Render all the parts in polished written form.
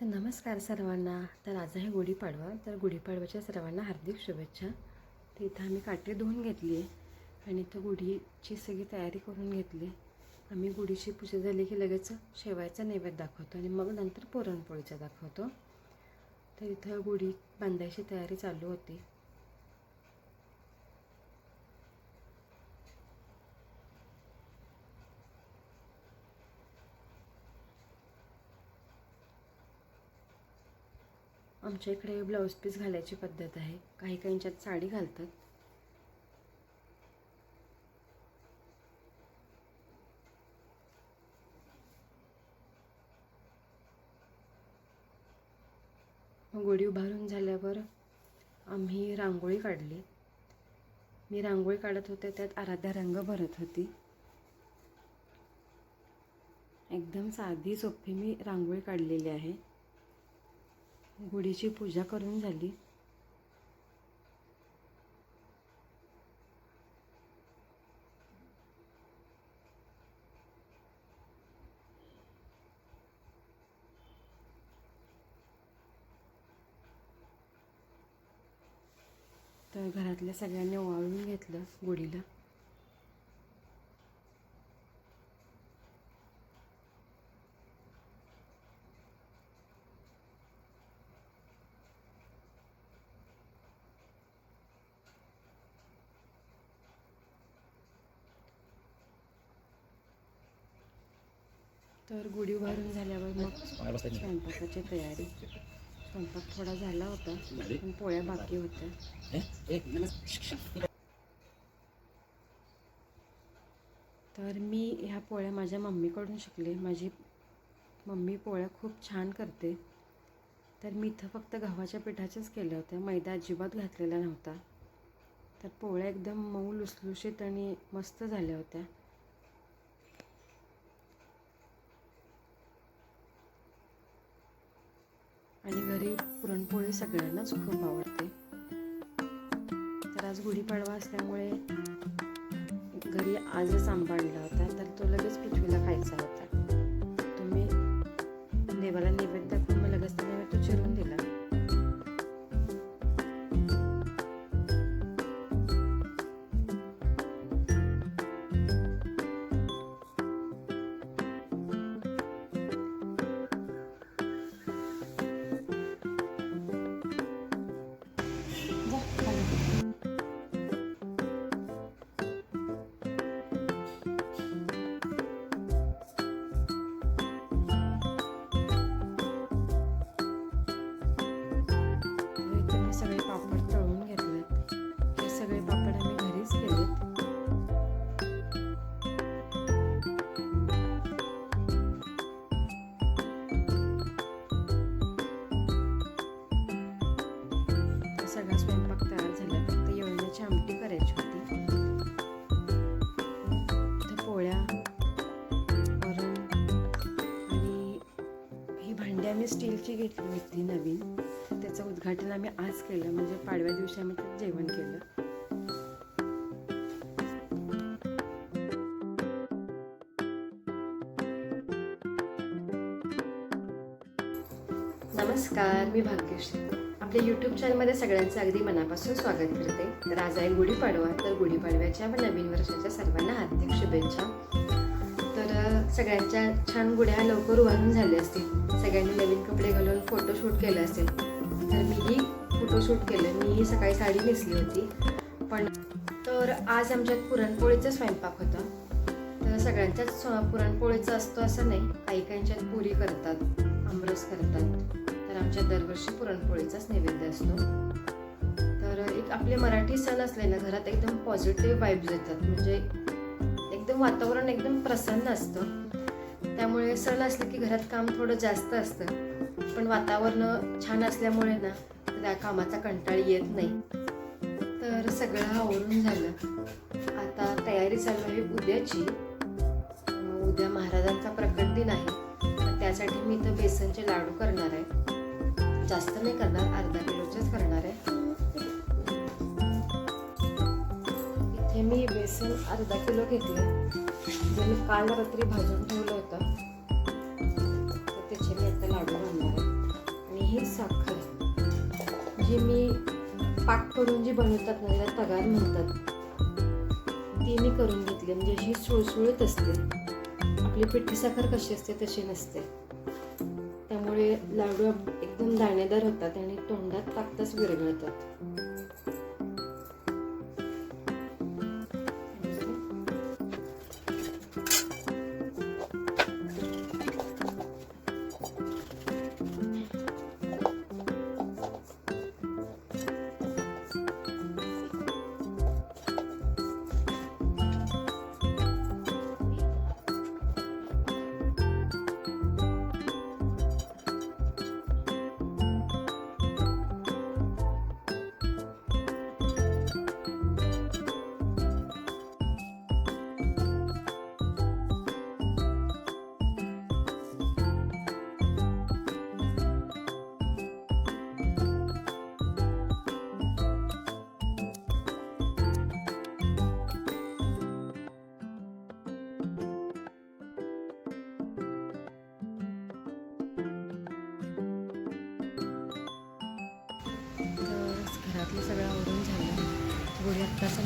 तर नमस्कार सर्वांना. तर आज आहे गुढीपाडवा. तर गुढीपाडव्याच्या सर्वांना हार्दिक शुभेच्छा. तर इथं आम्ही काठी धुवून घेतली आहे आणि इथं गुढीची सगळी तयारी करून घेतली. आम्ही गुढीची पूजा झाली की लगेच शेवायचा नैवेद्य दाखवतो आणि मग नंतर पुरणपोळीचा दाखवतो. तर इथं गुढी बांधायची तयारी चालू होती. आमच्या इकडे ब्लाऊज पीस घालायची पद्धत आहे. काही काहींच्यात साडी घालतात. मग गुढी उभारून झाल्यावर आम्ही रांगोळी काढली. मी रांगोळी काढत होते त्यात आराध्या रंग भरत होती. एकदम साधी सोपी मी रांगोळी काढलेली आहे. गुढीची पूजा करून झाली. तर घरातल्या सगळ्यांनी ओवाळून घेतलं गुढीला. तर गुढी उभारून झाल्यावर मग स्वयंपाकाची तयारी. स्वयंपाक थोडा झाला होता पण पोळ्या बाकी होत्या. तर मी ह्या पोळ्या माझ्या मम्मीकडून शिकले. माझी मम्मी पोळ्या खूप छान करते. तर मी इथं फक्त गव्हाच्या पिठाच्याच केल्या होत्या. मैदा अजिबात घातलेला नव्हता. तर पोळ्या एकदम मऊ लुसलुशीत आणि मस्त झाल्या होत्या. आणि घरी पुरणपोळी सगळ्यांनाच खूप आवडते. तर आज गुढीपाडवा असल्यामुळे घरी आजच आंबा आणला होता. तर तो लगेच पृथ्वीला खायचा होता. तुम्ही देवाला नैवेद्य दाखवून मग लगेच त्याने तो चिरून दिला. सगळे पापड तळून घेतलेत. हे सगळे पापड आम्ही घरीच केलेत. तर सगळा स्वयंपाक तयार झाला. फक्त येळण्याची आमटी करायची होती. तर पोळ्या, वरण आणि ही भांडी आम्ही स्टीलची घेतली होती नवीन. त्याचं उद्घाटन आम्ही आज केलं. म्हणजे पाडव्या दिवशी आम्ही त्यात जेवण केलं. नमस्कार, मी भाग्यश्री. आपल्या यूट्यूब चॅनलमध्ये सगळ्यांचं अगदी मनापासून स्वागत करते. तर आज आहे गुढीपाडवा. तर गुढीपाडव्याच्या व नवीन वर्षाच्या सर्वांना हार्दिक शुभेच्छा. तर सगळ्यांच्या छान गुढ्या लवकर उभारून झाल्या असतील. सगळ्यांनी नवीन कपडे घालून फोटोशूट केलं असेल. तर मीही फोटोशूट केलं. मीही सकाळी साडी नेसली होती. तर आज आमच्यात पुरणपोळीचा स्वयंपाक होता. तर सगळ्यांच्याच पुरणपोळीचं असतो असं नाही. काही काहींच्यात पुरी करतात, आमरस करतात. तर आमच्यात दरवर्षी पुरणपोळीचाच नैवेद्य असतो. तर एक आपले मराठी सण असले ना, घरात एकदम पॉझिटिव्ह वाईब्स येतात. म्हणजे एकदम वातावरण एकदम प्रसन्न असतं. त्यामुळे सण असले की घरात काम थोडं जास्त असतं. पण वातावरण छान असल्यामुळे ना त्या कामाचा कंटाळा येत नाही. तर सगळं आवरून झालं. आता तयारी चालू आहे उद्याची. उद्या महाराजांचा प्रकट दिन आहे. तर त्यासाठी मी इथं बेसनचे लाडू करणार आहे. जास्त नाही करणार, अर्धा किलोचेच करणार आहे. इथे मी बेसन अर्धा किलो घेतलं. जे मी काल रात्री भाजून ठेवलं होतं. तर त्याचे मी आता लाडू घालणार आहे. जी मी पाक करून जी बनवतात ना, त्याला तगार म्हणतात, ती मी करून घेतली. म्हणजे अशी सुळसुळीत असते. आपली पिठी साखर कशी असते तशी नसते. त्यामुळे लाडू एकदम दाणेदार होतात आणि तोंडात टाकताच विरघळतात. घरातलं सगळं आवरून झालं. गोडी आत्ताच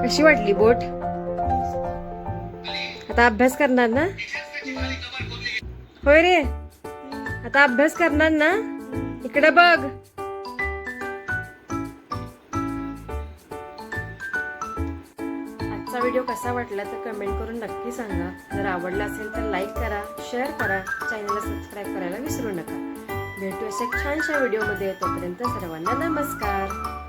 कशी वाटली बोट? आता अभ्यास करणार ना? होय रे, आता अभ्यास करणार ना? इकडे बघ. आजचा व्हिडिओ कसा वाटला तर कमेंट करून नक्की सांगा. जर आवडला असेल तर लाईक करा, शेअर करा, चॅनलला सबस्क्राईब करायला विसरू नका. भेटू अशा छानशा व्हिडिओमध्ये. तोपर्यंत सर्वांना नमस्कार.